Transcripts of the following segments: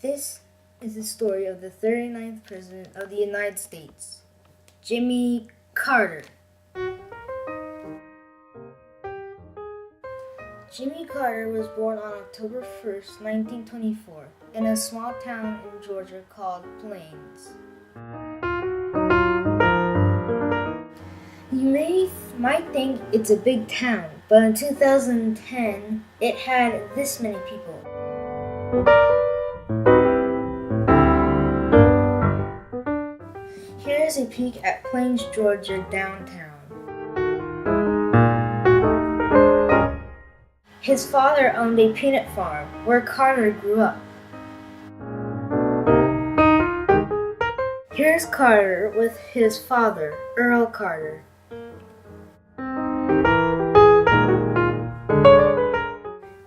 This is the story of the 39th President of the United States, Jimmy Carter. Jimmy Carter was born on October 1st, 1924, in a small town in Georgia called Plains. You might think it's a big town, but in 2010, it had this many people. Here's a peek at Plains, Georgia downtown. His father owned a peanut farm where Carter grew up. Here's Carter with his father, Earl Carter.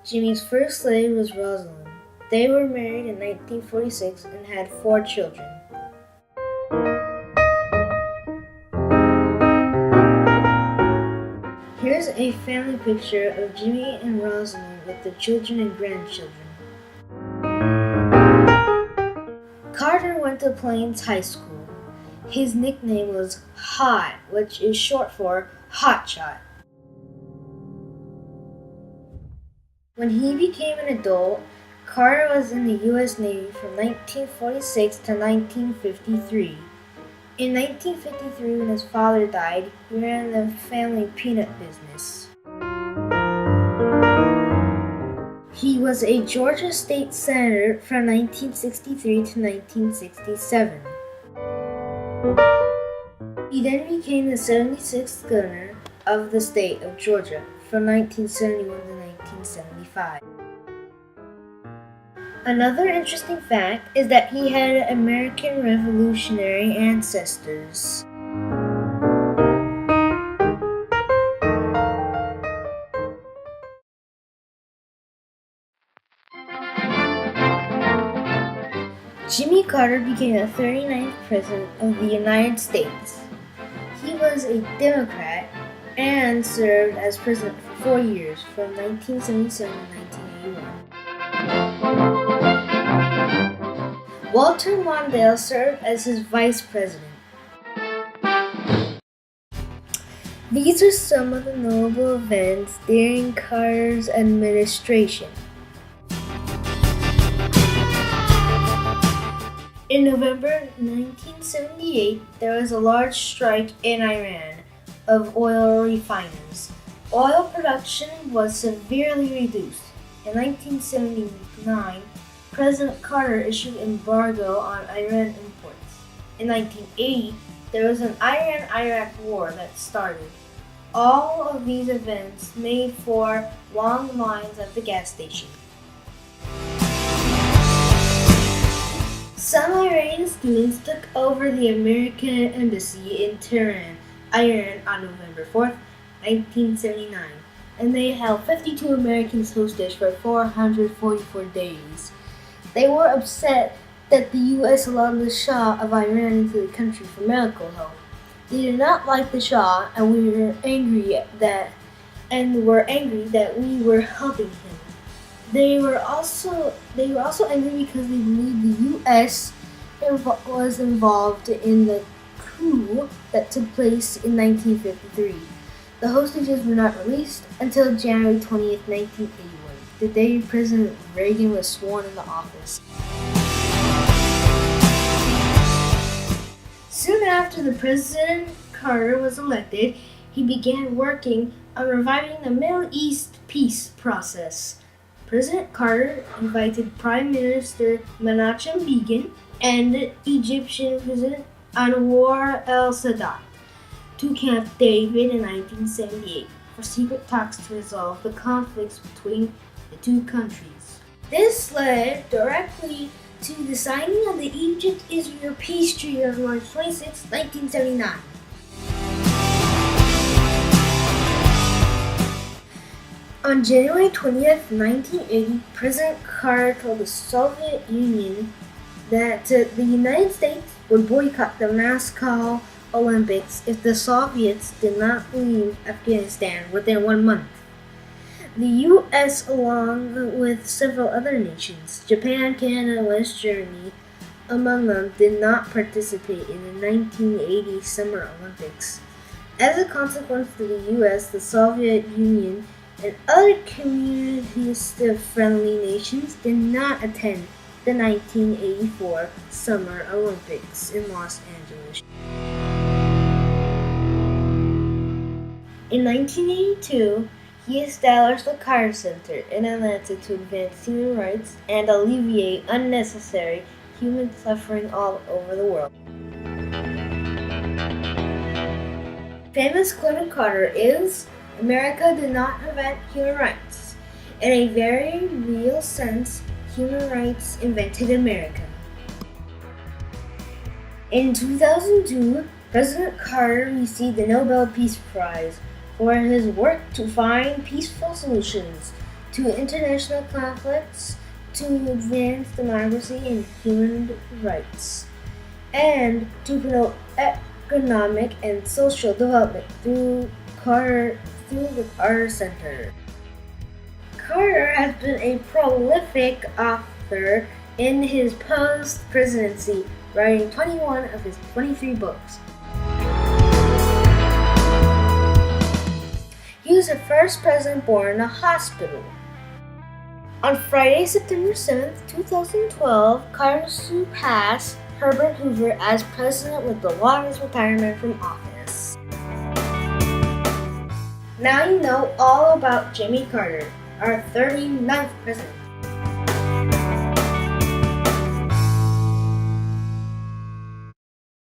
Jimmy's first slave was Rosalind. They were married in 1946 and had 4 children. Here's a family picture of Jimmy and Rosalind with the children and grandchildren. Carter went to Plains High School. His nickname was Hot, which is short for Hot Shot. When he became an adult, Carter was in the U.S. Navy from 1946 to 1953. In 1953, when his father died, he ran the family peanut business. He was a Georgia State Senator from 1963 to 1967. He then became the 76th Governor of the state of Georgia from 1971 to 1975. Another interesting fact is that he had American Revolutionary ancestors. Jimmy Carter became the 39th President of the United States. He was a Democrat and served as president for 4 years, from 1977 to 1981. Walter Mondale served as his vice president. These are some of the notable events during Carter's administration. In November 1978, there was a large strike in Iran of oil refiners. Oil production was severely reduced. In 1979, President Carter issued an embargo on Iran imports. In 1980, there was an Iran-Iraq war that started. All of these events made for long lines at the gas station. Some Iranian students took over the American embassy in Tehran, Iran on November 4th, 1979, and they held 52 Americans hostage for 444 days. They were upset that the U.S. allowed the Shah of Iran into the country for medical help. They did not like the Shah, and were angry that we were helping him. They were also angry because they believed the U.S. was involved in the coup that took place in 1953. The hostages were not released until January 20th, 1981, the day President Reagan was sworn into office. Soon after the President Carter was elected, he began working on reviving the Middle East peace process. President Carter invited Prime Minister Menachem Begin and Egyptian President Anwar el-Sadat to Camp David in 1978 for secret talks to resolve the conflicts between the two countries. This led directly to the signing of the Egypt-Israel Peace Treaty on March 26, 1979. On January 20th, 1980, President Carter told the Soviet Union that the United States would boycott the Moscow Olympics if the Soviets did not leave Afghanistan within 1 month. The U.S., along with several other nations, Japan, Canada, West Germany, among them, did not participate in the 1980 Summer Olympics. As a consequence to the U.S., the Soviet Union, and other communist-friendly nations did not attend the 1984 Summer Olympics in Los Angeles. In 1982, he established the Carter Center in Atlanta to advance human rights and alleviate unnecessary human suffering all over the world. Famous quote of Carter is, "America did not invent human rights. In a very real sense, human rights invented America." In 2002, President Carter received the Nobel Peace Prize for his work to find peaceful solutions to international conflicts, to advance democracy and human rights, and to promote economic and social development through the Carter Center. Carter has been a prolific author in his post-presidency, writing 21 of his 23 books. He was the first president born in a hospital. On Friday, September 7, 2012, Carter surpassed Herbert Hoover as president with the longest retirement from office. Now you know all about Jimmy Carter, our 39th president.